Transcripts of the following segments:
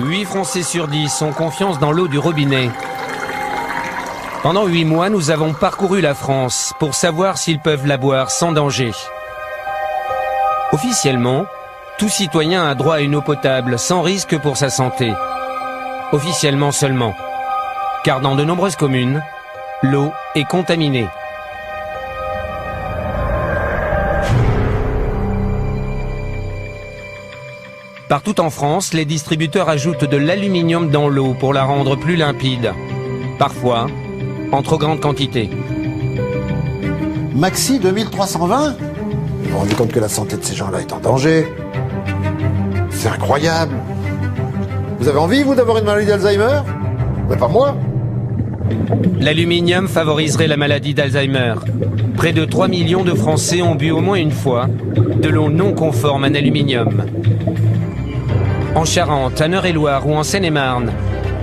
8 Français sur 10 ont confiance dans l'eau du robinet. Pendant 8 mois, nous avons parcouru la France pour savoir s'ils peuvent la boire sans danger. Officiellement, tout citoyen a droit à une eau potable sans risque pour sa santé. Officiellement seulement. Car dans de nombreuses communes, l'eau est contaminée. Partout en France, les distributeurs ajoutent de l'aluminium dans l'eau pour la rendre plus limpide. Parfois, en trop grande quantité. Maxi 2320 ? Vous vous rendez compte que la santé de ces gens-là est en danger? C'est incroyable. Vous avez envie, vous, d'avoir une maladie d'Alzheimer? Mais pas moi. L'aluminium favoriserait la maladie d'Alzheimer. Près de 3 millions de Français ont bu au moins une fois de l'eau non conforme en aluminium. En Charente, à Eure-et-Loir ou en Seine-et-Marne,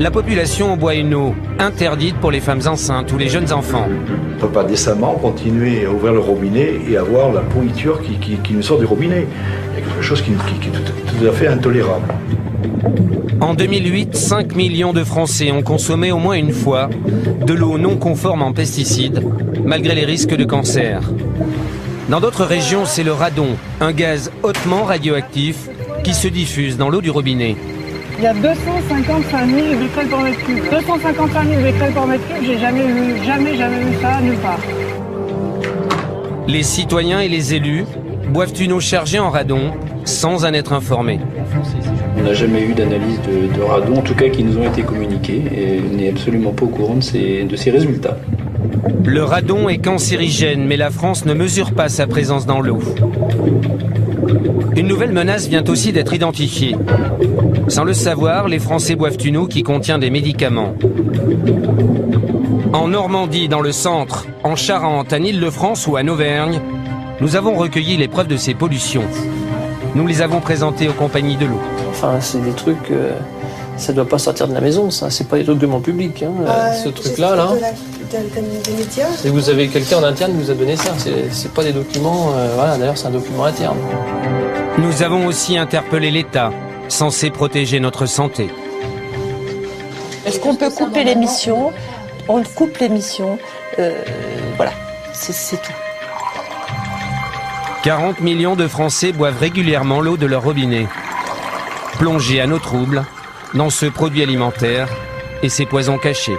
la population boit une eau interdite pour les femmes enceintes ou les jeunes enfants. On ne peut pas décemment continuer à ouvrir le robinet et avoir la pourriture qui nous sort du robinet. Il y a quelque chose qui est tout à fait intolérable. En 2008, 5 millions de Français ont consommé au moins une fois de l'eau non conforme en pesticides, malgré les risques de cancer. Dans d'autres régions, c'est le radon, un gaz hautement radioactif qui se diffuse dans l'eau du robinet. Il y a 255 000 becquerels par mètre cube. 255 000 becquerels par mètre cube, j'ai jamais vu ça nulle part. Les citoyens et les élus boivent une eau chargée en radon sans en être informés. On n'a jamais eu d'analyse de radon, en tout cas qui nous ont été communiqués, et on n'est absolument pas au courant de ces résultats. Le radon est cancérigène, mais la France ne mesure pas sa présence dans l'eau. Une nouvelle menace vient aussi d'être identifiée. Sans le savoir, les Français boivent une eau qui contient des médicaments. En Normandie, dans le centre, en Charente, en Île-de-France ou en Auvergne, nous avons recueilli les preuves de ces pollutions. Nous les avons présentées aux compagnies de l'eau. Enfin, c'est des trucs, ça doit pas sortir de la maison, ça. C'est pas des documents publics, hein. Ce truc-là, là. Des médias. Et vous avez quelqu'un en interne qui vous a donné ça. C'est pas des documents, voilà. D'ailleurs, c'est un document interne. Nous avons aussi interpellé l'État, censé protéger notre santé. Est-ce qu'on peut couper l'émission? On coupe l'émission. Voilà, c'est tout. 40 millions de Français boivent régulièrement l'eau de leur robinet. Plongés à nos troubles dans ce produit alimentaire et ses poisons cachés.